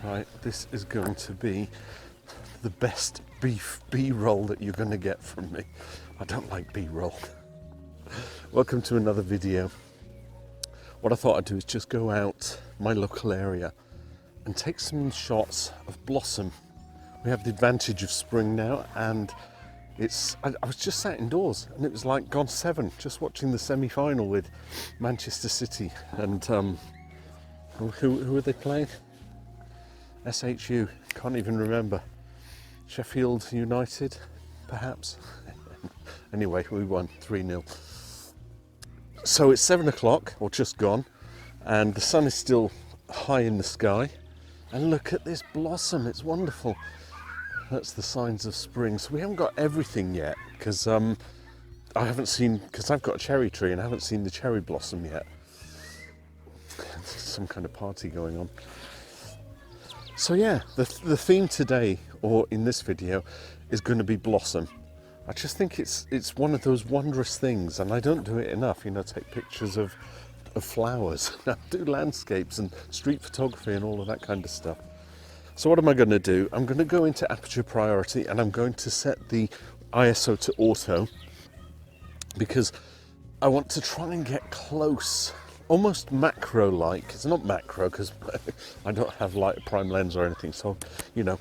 Right, this is going to be the best beef B-roll that you're going to get from me. I don't like B-roll. Welcome to another video. What I thought I'd do is just go out my local area and take some shots of blossom. We have the advantage of spring now, and I was just sat indoors and it was like gone 7, just watching the semi-final with Manchester City and who are they playing? SHU, can't even remember. Sheffield United, perhaps. Anyway, we won 3-0. So it's 7 o'clock, or just gone, and the sun is still high in the sky. And look at this blossom, it's wonderful. That's the signs of spring. So we haven't got everything yet, because I've got a cherry tree and I haven't seen the cherry blossom yet. Some kind of party going on. So yeah, the theme today, or in this video, is going to be blossom. I just think it's one of those wondrous things, and I don't do it enough, take pictures of flowers. I do landscapes and street photography and all of that kind of stuff. So what am I going to do? I'm going to go into aperture priority and I'm going to set the ISO to auto, because I want to try and get close. Almost macro-like. It's not macro because I don't have like a prime lens or anything, so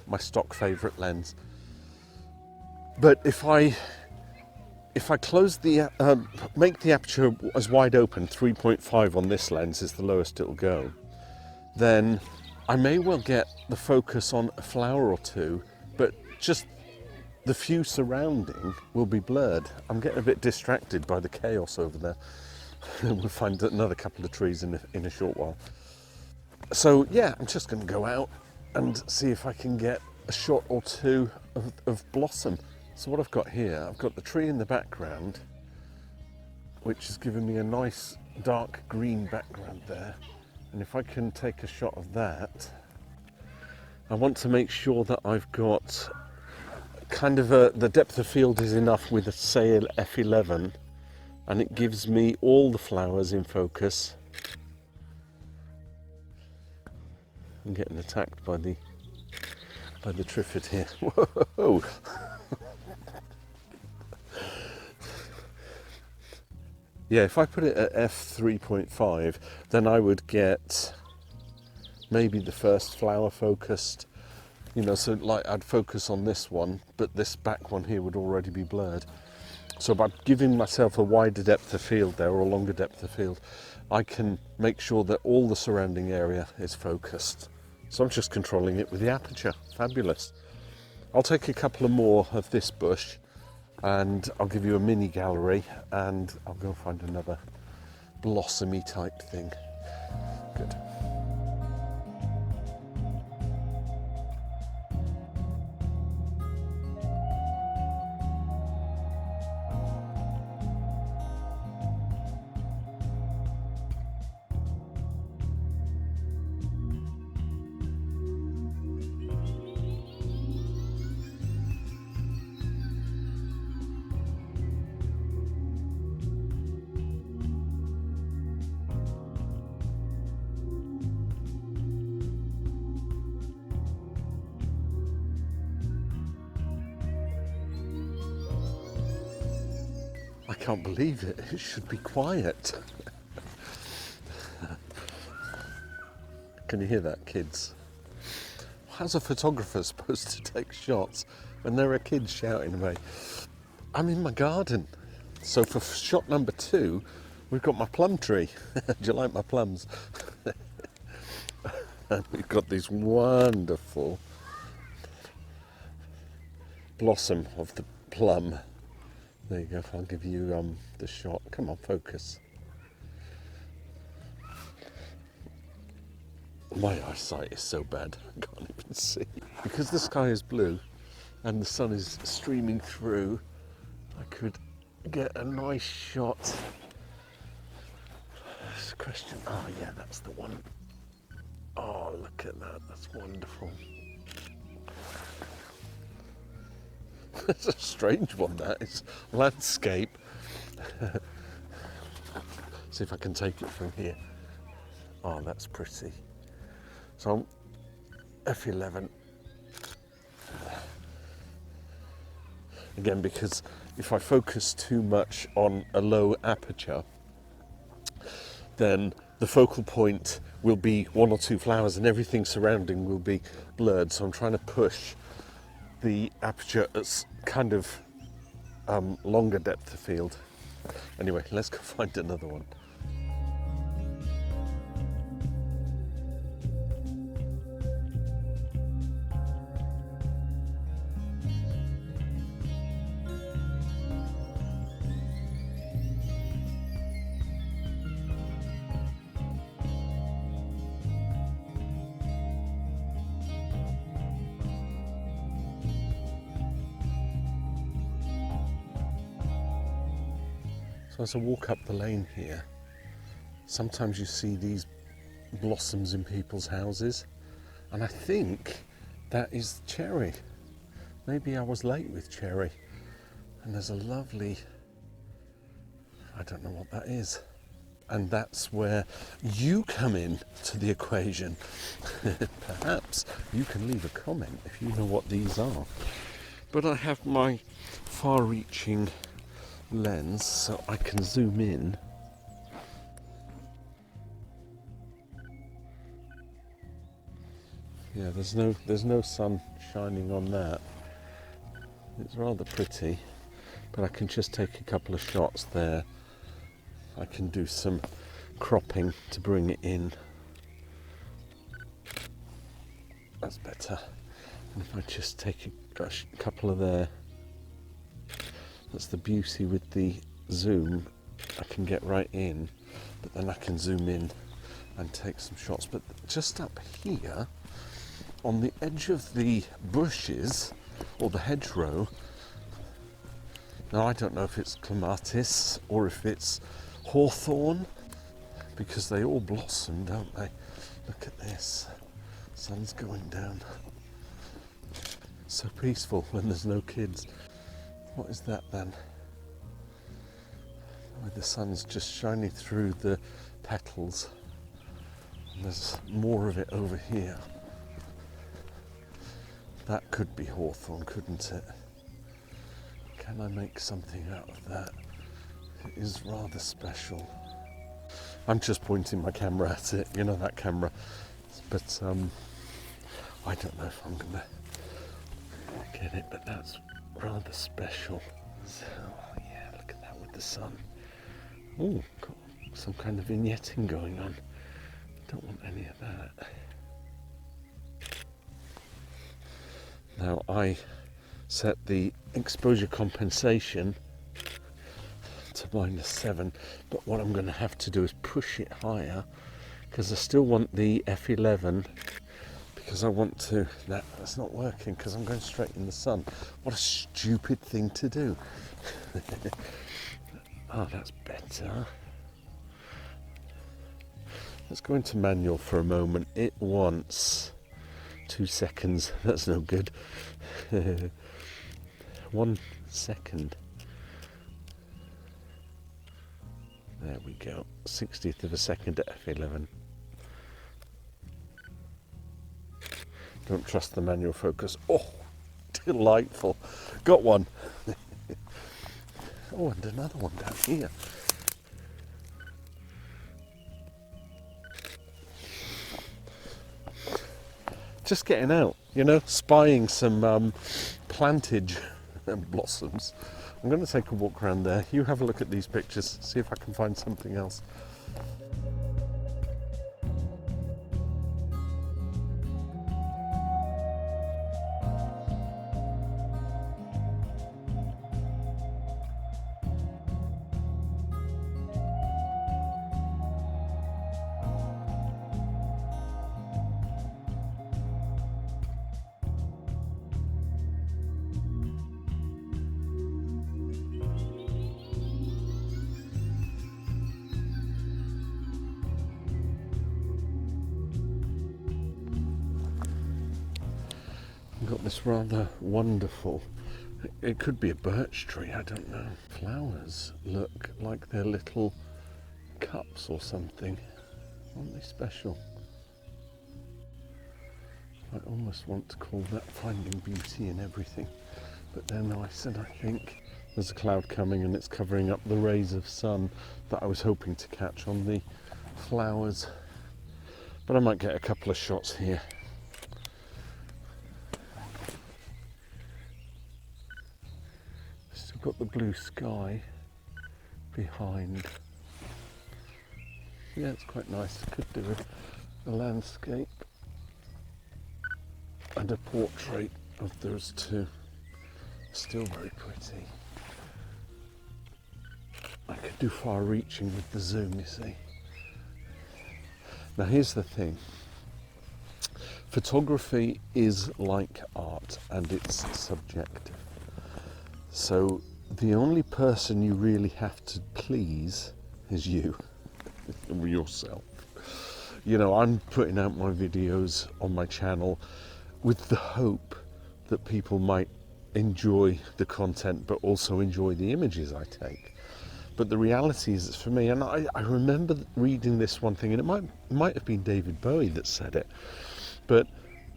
my stock favourite lens. But if I close the make the aperture as wide open, 3.5 on this lens is the lowest it'll go, then I may well get the focus on a flower or two, but just the few surrounding will be blurred. I'm getting a bit distracted by the chaos over there. We'll find another couple of trees in a short while. So yeah, I'm just going to go out and see if I can get a shot or two of blossom. So what I've got here, I've got the tree in the background, which is giving me a nice dark green background there. And if I can take a shot of that, I want to make sure that I've got kind of the depth of field is enough with, say, an f11. And it gives me all the flowers in focus. I'm getting attacked by the triffid here. Whoa! Yeah, if I put it at f3.5, then I would get maybe the first flower focused. So like I'd focus on this one, but this back one here would already be blurred. So by giving myself a wider depth of field there, or a longer depth of field, I can make sure that all the surrounding area is focused. So I'm just controlling it with the aperture. Fabulous. I'll take a couple of more of this bush and I'll give you a mini gallery, and I'll go find another blossomy type thing. Good. I can't believe it. It should be quiet. Can you hear that, kids? How's a photographer supposed to take shots when there are kids shouting away? I'm in my garden. So for shot number 2, we've got my plum tree. Do you like my plums? And we've got this wonderful blossom of the plum. There you go, I'll give you the shot. Come on, focus. My eyesight is so bad, I can't even see. Because the sky is blue and the sun is streaming through, I could get a nice shot. It's a question. Oh yeah, that's the one. Oh, look at that, that's wonderful. It's a strange one, that. It's landscape. See if I can take it from here. Oh, that's pretty. So F11. Again, because if I focus too much on a low aperture, then the focal point will be one or two flowers and everything surrounding will be blurred. So I'm trying to push the aperture as kind of longer depth of field. Anyway, let's go find another one. So as I walk up the lane here, sometimes you see these blossoms in people's houses, and I think that is cherry. Maybe I was late with cherry, and there's a lovely, I don't know what that is. And that's where you come in to the equation. Perhaps you can leave a comment if you know what these are. But I have my far-reaching lens so I can zoom in. Yeah, there's no sun shining on that. It's rather pretty, but I can just take a couple of shots there. I can do some cropping to bring it in. That's better. And if I just take a couple of there, that's the beauty with the zoom. I can get right in, but then I can zoom in and take some shots. But just up here, on the edge of the bushes, or the hedgerow, now I don't know if it's clematis or if it's hawthorn, because they all blossom, don't they? Look at this, sun's going down. So peaceful when there's no kids. What is that then? Oh, the sun's just shining through the petals. And there's more of it over here. That could be hawthorn, couldn't it? Can I make something out of that? It is rather special. I'm just pointing my camera at it, you know, that camera. But I don't know if I'm gonna get it, but that's rather special. So yeah, look at that with the sun. Oh, got some kind of vignetting going on. Don't want any of that. Now I set the exposure compensation to -7, but what I'm going to have to do is push it higher, because I still want the F11, because I want to, that's not working because I'm going straight in the sun. What a stupid thing to do. Oh, that's better. Let's go into manual for a moment. It wants 2 seconds. That's no good. 1 second. There we go. 60th of a second at F11. Don't trust the manual focus. Oh, delightful. Got one. Oh, and another one down here. Just getting out, you know, spying some plantage blossoms. I'm going to take a walk around there. You have a look at these pictures, see if I can find something else. We've got this rather wonderful, it could be a birch tree, I don't know. Flowers look like they're little cups or something. Aren't they special? I almost want to call that finding beauty in everything. But then I said, I think there's a cloud coming and it's covering up the rays of sun that I was hoping to catch on the flowers. But I might get a couple of shots here. Still got the blue sky behind. Yeah, it's quite nice. Could do a landscape and a portrait of those two. Still very pretty. I could do far reaching with the zoom, you see. Now here's the thing. Photography is like art and it's subjective. So the only person you really have to please is you, yourself. You know, I'm putting out my videos on my channel with the hope that people might enjoy the content but also enjoy the images I take. But the reality is, it's for me, and I remember reading this one thing, and it might have been David Bowie that said it, but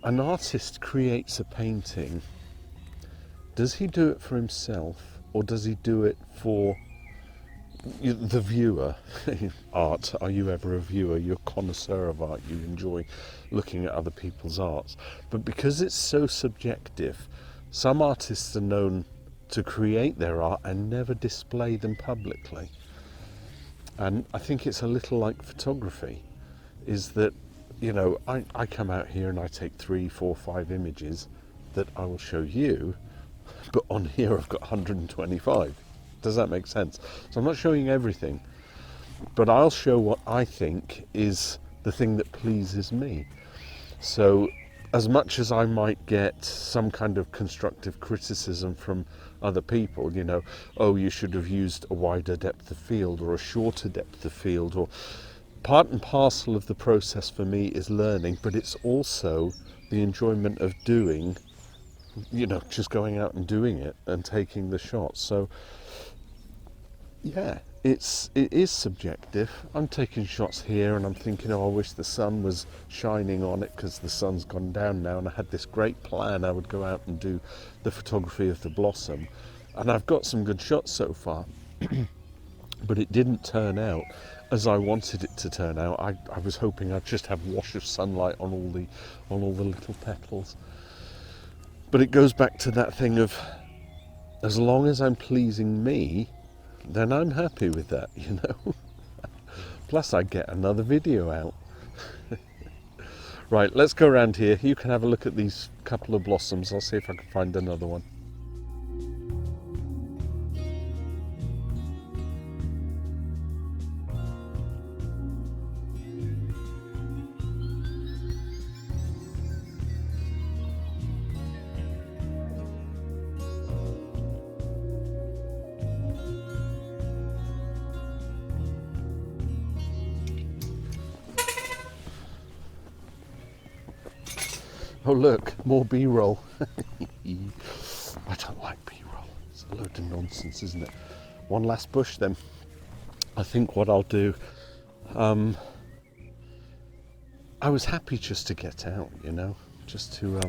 an artist creates a painting. Does he do it for himself or does he do it for the viewer? Art, are you ever a viewer? You're a connoisseur of art, you enjoy looking at other people's arts. But because it's so subjective, some artists are known to create their art and never display them publicly. And I think it's a little like photography, is that, you know, I come out here and I take 3, 4, 5 images that I will show you, but on here I've got 125. Does that make sense? So I'm not showing everything, but I'll show what I think is the thing that pleases me. So as much as I might get some kind of constructive criticism from other people, you know, oh, you should have used a wider depth of field or a shorter depth of field, or part and parcel of the process for me is learning, but it's also the enjoyment of doing, you know, just going out and doing it and taking the shots. So yeah, it is subjective. I'm taking shots here and I'm thinking, oh, I wish the sun was shining on it because the sun's gone down now, and I had this great plan. I would go out and do the photography of the blossom, and I've got some good shots so far. But it didn't turn out as I wanted it to turn out. I was hoping I'd just have a wash of sunlight on all the little petals. But it goes back to that thing of, as long as I'm pleasing me, then I'm happy with that, you know. Plus I get another video out. Right, let's go around here. You can have a look at these couple of blossoms. I'll see if I can find another one. Oh look, more B-roll. I don't like B-roll. It's a load of nonsense, isn't it? One last bush then. I think what I'll do, I was happy just to get out, you know, just to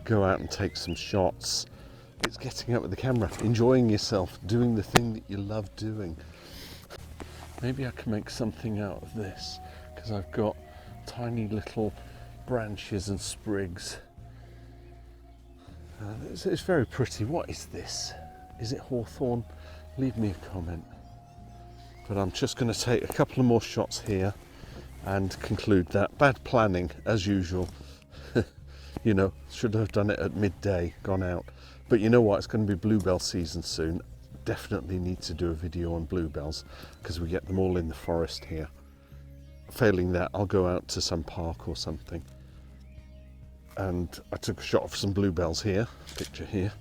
go out and take some shots. It's getting out with the camera, enjoying yourself, doing the thing that you love doing. Maybe I can make something out of this, because I've got tiny little branches and sprigs. It's very pretty. What is this? Is it hawthorn? Leave me a comment. But I'm just going to take a couple of more shots here and conclude that. Bad planning as usual. You know, should have done it at midday, gone out. But you know what, it's going to be bluebell season soon. Definitely need to do a video on bluebells because we get them all in the forest here. Failing that, I'll go out to some park or something. And I took a shot of some bluebells here, picture here,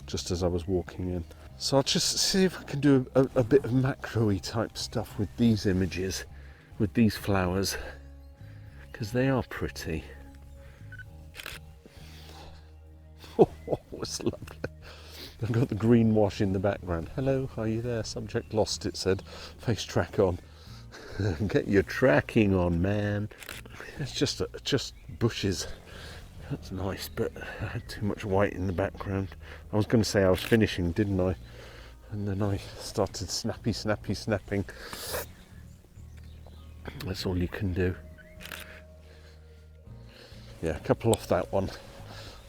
just as I was walking in. So I'll just see if I can do a bit of macro-y type stuff with these images, with these flowers, because they are pretty. Oh, it's lovely. I've got the green wash in the background. Hello, are you there? Subject lost, it said. Face track on. Get your tracking on, man. It's just bushes. That's nice, but I had too much white in the background. I was going to say I was finishing, didn't I? And then I started snapping. That's all you can do. Yeah, a couple off that one.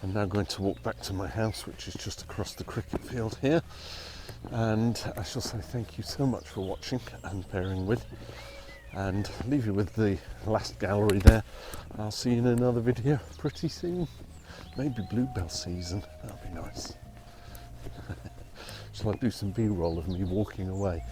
I'm now going to walk back to my house, which is just across the cricket field here. And I shall say thank you so much for watching and bearing with. And leave you with the last gallery there. I'll see you in another video pretty soon. Maybe bluebell season, that'll be nice. Shall I do some B-roll of me walking away?